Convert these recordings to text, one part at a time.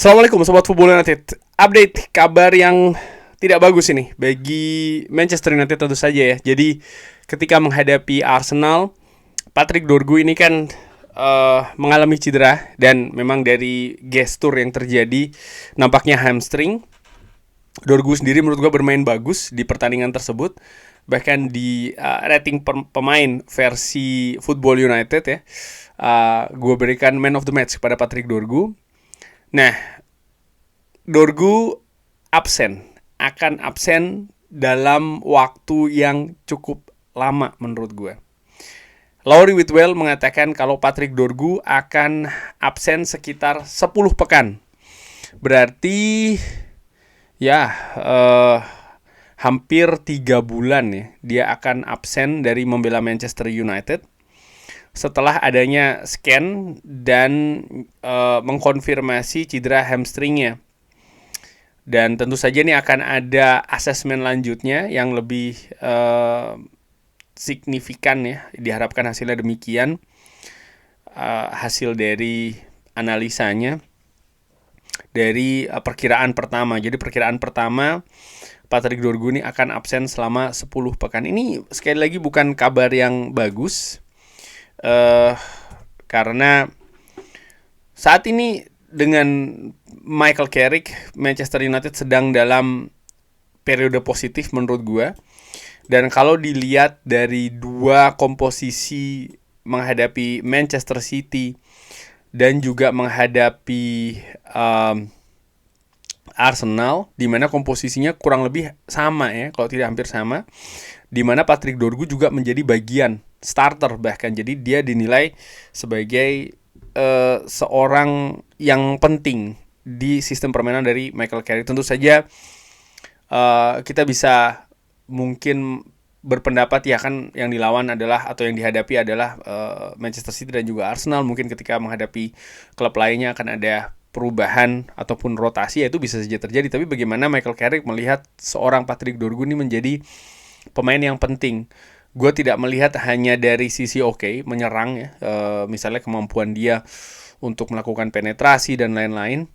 Assalamualaikum Sobat Football United. Update kabar yang tidak bagus ini bagi Manchester United tentu saja ya. Jadi ketika menghadapi Arsenal, Patrick Dorgu ini kan mengalami cedera. Dan memang dari gestur yang terjadi nampaknya hamstring. Dorgu sendiri menurut gue bermain bagus di pertandingan tersebut. Bahkan di rating pemain versi Football United ya, gue berikan man of the match kepada Patrick Dorgu. Nah, Dorgu akan absen dalam waktu yang cukup lama menurut gue. Laurie Whitwell mengatakan kalau Patrick Dorgu akan absen sekitar 10 pekan. Berarti ya hampir 3 bulan ya dia akan absen dari membela Manchester United. Setelah adanya scan dan mengkonfirmasi cedera hamstringnya. Dan tentu saja ini akan ada asesmen lanjutnya yang lebih signifikan ya. Diharapkan hasilnya demikian. Hasil dari analisanya dari perkiraan pertama. Jadi perkiraan pertama Patrick Dorgu ini akan absen selama 10 pekan. Ini sekali lagi bukan kabar yang bagus. Karena saat ini dengan Michael Carrick, Manchester United sedang dalam periode positif menurut gue. Dan kalau dilihat dari dua komposisi menghadapi Manchester City dan juga menghadapi Arsenal, di mana komposisinya kurang lebih sama ya, kalau tidak hampir sama, di mana Patrick Dorgu juga menjadi bagian starter bahkan. Jadi dia dinilai sebagai seorang yang penting di sistem permainan dari Michael Carrick. Tentu saja kita bisa mungkin berpendapat ya kan yang dilawan adalah atau yang dihadapi adalah Manchester City dan juga Arsenal. Mungkin ketika menghadapi klub lainnya akan ada perubahan ataupun rotasi, ya itu bisa saja terjadi. Tapi bagaimana Michael Carrick melihat seorang Patrick Dorgu ini menjadi pemain yang penting. Gue tidak melihat hanya dari sisi menyerang ya, misalnya kemampuan dia untuk melakukan penetrasi dan lain-lain,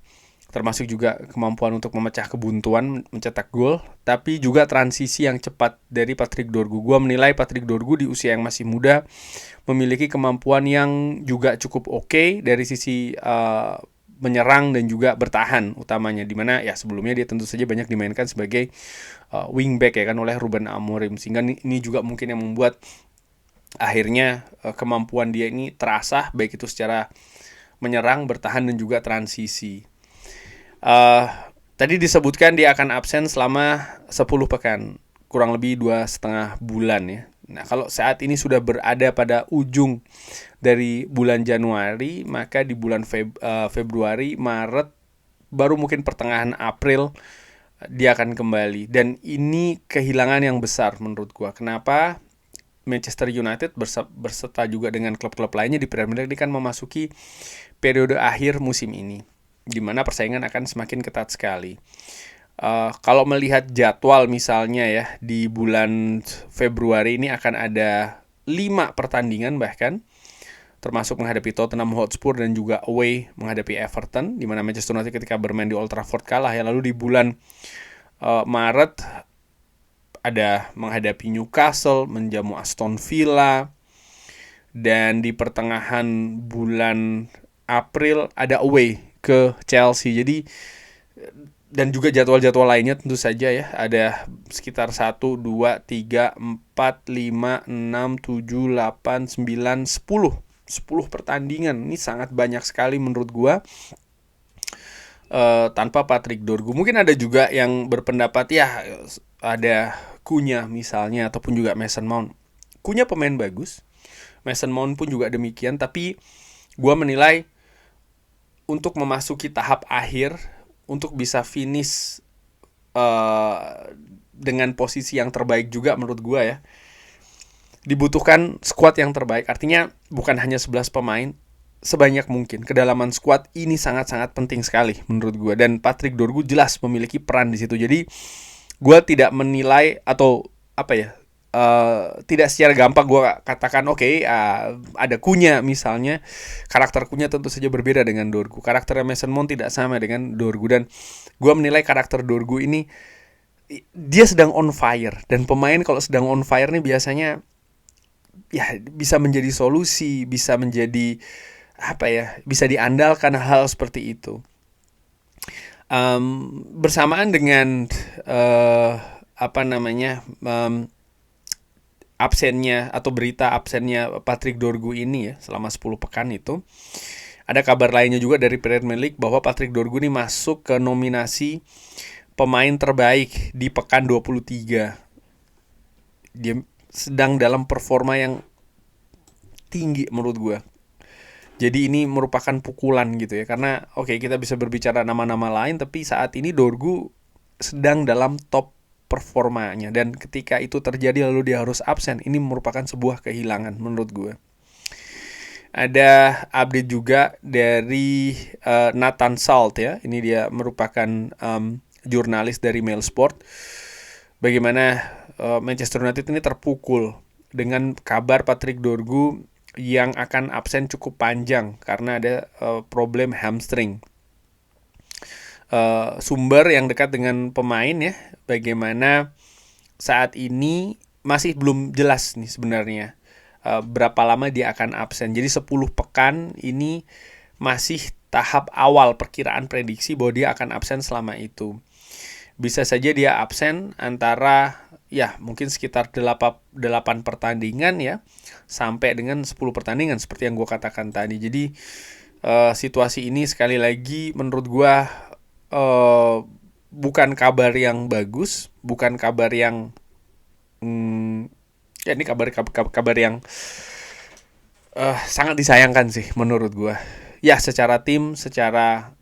termasuk juga kemampuan untuk memecah kebuntuan, mencetak gol, tapi juga transisi yang cepat dari Patrick Dorgu. Gue menilai Patrick Dorgu di usia yang masih muda memiliki kemampuan yang juga cukup dari sisi menyerang dan juga bertahan utamanya, dimana ya sebelumnya dia tentu saja banyak dimainkan sebagai wingback ya kan oleh Ruben Amorim, sehingga ini juga mungkin yang membuat akhirnya kemampuan dia ini terasah baik itu secara menyerang, bertahan dan juga transisi. Tadi disebutkan dia akan absen selama 10 pekan, kurang lebih 2,5 bulan ya. Nah, kalau saat ini sudah berada pada ujung dari bulan Januari, maka di bulan Februari, Maret, baru mungkin pertengahan April dia akan kembali. Dan ini kehilangan yang besar menurut gua. Kenapa? Manchester United berserta juga dengan klub-klub lainnya di Premier League kan memasuki periode akhir musim ini, di mana persaingan akan semakin ketat sekali. Kalau melihat jadwal misalnya ya, di bulan Februari ini akan ada 5 pertandingan bahkan, termasuk menghadapi Tottenham Hotspur dan juga away menghadapi Everton, di mana Manchester United ketika bermain di Old Trafford kalah ya. Lalu di bulan Maret ada menghadapi Newcastle, menjamu Aston Villa, dan di pertengahan bulan April ada away ke Chelsea. Jadi dan juga jadwal-jadwal lainnya tentu saja ya, ada sekitar 1, 2, 3, 4, 5, 6, 7, 8, 9, 10 pertandingan. Ini sangat banyak sekali menurut gua tanpa Patrick Dorgu. Mungkin ada juga yang berpendapat ya ada Cunha misalnya, ataupun juga Mason Mount. Cunha pemain bagus, Mason Mount pun juga demikian, tapi gua menilai untuk memasuki tahap akhir, untuk bisa finish dengan posisi yang terbaik juga menurut gue ya, dibutuhkan squad yang terbaik. Artinya bukan hanya 11 pemain, sebanyak mungkin. Kedalaman squad ini sangat-sangat penting sekali menurut gue. Dan Patrick Dorgu jelas memiliki peran di situ. Jadi gue tidak menilai atau tidak secara gampang gue katakan oke, ada Cunha misalnya, karakter Cunha tentu saja berbeda dengan Dorgu, karakter Mason Mount tidak sama dengan Dorgu, dan gue menilai karakter Dorgu ini dia sedang on fire, dan pemain kalau sedang on fire nih biasanya ya bisa menjadi solusi, bisa menjadi apa ya, bisa diandalkan hal seperti itu. Bersamaan dengan apa namanya absennya atau berita absennya Patrick Dorgu ini ya selama 10 pekan itu, ada kabar lainnya juga dari Premier League bahwa Patrick Dorgu ini masuk ke nominasi pemain terbaik di pekan 23. Dia sedang dalam performa yang tinggi menurut gue. Jadi ini merupakan pukulan gitu ya, karena oke, kita bisa berbicara nama-nama lain, tapi saat ini Dorgu sedang dalam top performanya, dan ketika itu terjadi lalu dia harus absen, ini merupakan sebuah kehilangan menurut gue. Ada update juga dari Nathan Salt ya, ini dia merupakan jurnalis dari Mail Sport. Bagaimana Manchester United ini terpukul dengan kabar Patrick Dorgu yang akan absen cukup panjang karena ada problem hamstring. Sumber yang dekat dengan pemain ya, bagaimana saat ini masih belum jelas nih sebenarnya berapa lama dia akan absen. Jadi 10 pekan ini masih tahap awal perkiraan prediksi bahwa dia akan absen selama itu. Bisa saja dia absen antara ya mungkin sekitar 8 pertandingan ya, sampai dengan 10 pertandingan seperti yang gue katakan tadi. Jadi situasi ini sekali lagi menurut gue bukan kabar yang bagus, bukan kabar yang ya ini kabar yang sangat disayangkan sih menurut gue. Ya secara tim, secara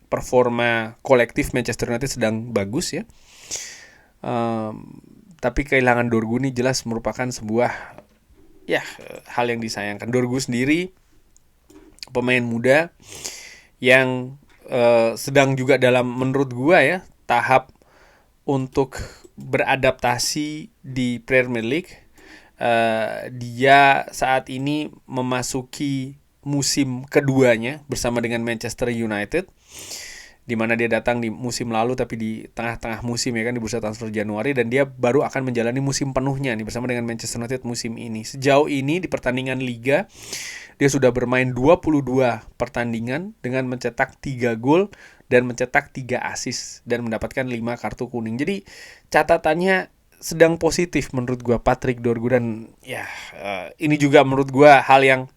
performa kolektif Manchester United sedang bagus ya. Tapi kehilangan Dorgu ini jelas merupakan sebuah ya hal yang disayangkan. Dorgu sendiri pemain muda yang sedang juga dalam menurut gua ya tahap untuk beradaptasi di Premier League. Dia saat ini memasuki musim keduanya bersama dengan Manchester United, di mana dia datang di musim lalu tapi di tengah-tengah musim ya kan, di bursa transfer Januari, dan dia baru akan menjalani musim penuhnya nih bersama dengan Manchester United musim ini. Sejauh ini di pertandingan Liga dia sudah bermain 22 pertandingan dengan mencetak 3 gol dan mencetak 3 assist dan mendapatkan 5 kartu kuning. Jadi catatannya sedang positif menurut gua Patrick Dorgu, dan ya ini juga menurut gua hal yang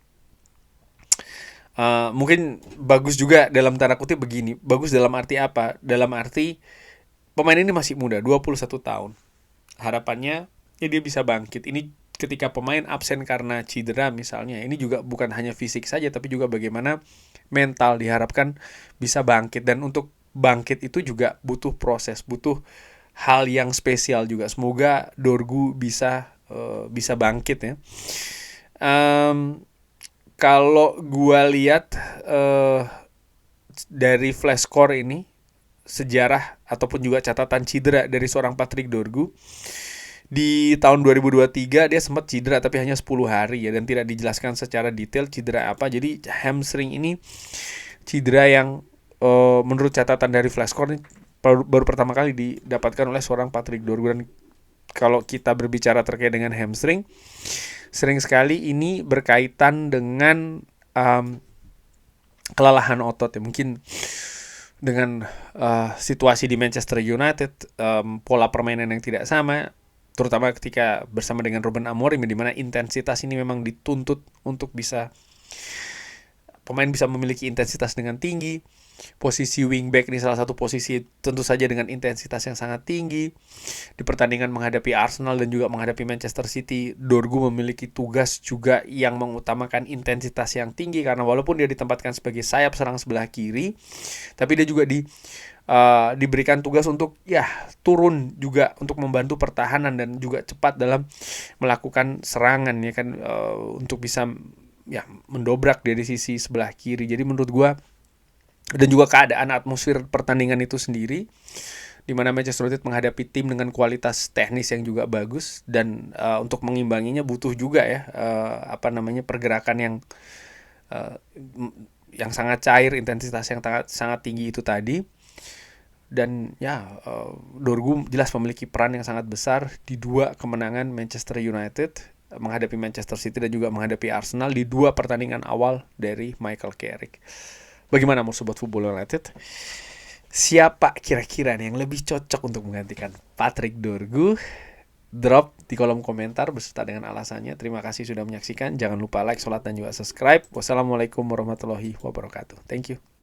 mungkin bagus juga dalam tanda kutip begini. Bagus dalam arti apa? Dalam arti pemain ini masih muda, 21 tahun. Harapannya ya dia bisa bangkit. Ini ketika pemain absen karena cedera misalnya, ini juga bukan hanya fisik saja tapi juga bagaimana mental diharapkan bisa bangkit, dan untuk bangkit itu juga butuh proses, butuh hal yang spesial juga. Semoga Dorgu bisa bangkit ya. Kalau gua lihat dari flash score ini, sejarah ataupun juga catatan cedera dari seorang Patrick Dorgu, di tahun 2023 dia sempat cedera tapi hanya 10 hari ya, dan tidak dijelaskan secara detail cedera apa. Jadi hamstring ini cedera yang menurut catatan dari flash score ini baru pertama kali didapatkan oleh seorang Patrick Dorgu. Dan kalau kita berbicara terkait dengan hamstring, sering sekali ini berkaitan dengan kelelahan otot ya. Mungkin dengan situasi di Manchester United, pola permainan yang tidak sama, terutama ketika bersama dengan Ruben Amorim, di mana intensitas ini memang dituntut untuk bisa pemain bisa memiliki intensitas dengan tinggi. Posisi wingback ini salah satu posisi tentu saja dengan intensitas yang sangat tinggi. Di pertandingan menghadapi Arsenal dan juga menghadapi Manchester City, Dorgu memiliki tugas juga yang mengutamakan intensitas yang tinggi, karena walaupun dia ditempatkan sebagai sayap serang sebelah kiri, tapi dia juga diberikan tugas untuk ya turun juga untuk membantu pertahanan dan juga cepat dalam melakukan serangan ya kan, untuk bisa ya mendobrak dari sisi sebelah kiri. Jadi menurut gua, dan juga keadaan atmosfer pertandingan itu sendiri, di mana Manchester United menghadapi tim dengan kualitas teknis yang juga bagus, dan untuk mengimbanginya butuh juga ya pergerakan uh, yang sangat cair, intensitas yang sangat tinggi itu tadi. Dan ya, Dorgu jelas memiliki peran yang sangat besar di dua kemenangan Manchester United menghadapi Manchester City dan juga menghadapi Arsenal di dua pertandingan awal dari Michael Carrick. Bagaimana menurut Sobat Football United? Siapa kira-kira yang lebih cocok untuk menggantikan Patrick Dorgu? Drop di kolom komentar beserta dengan alasannya. Terima kasih sudah menyaksikan. Jangan lupa like, share, dan juga subscribe. Wassalamualaikum warahmatullahi wabarakatuh. Thank you.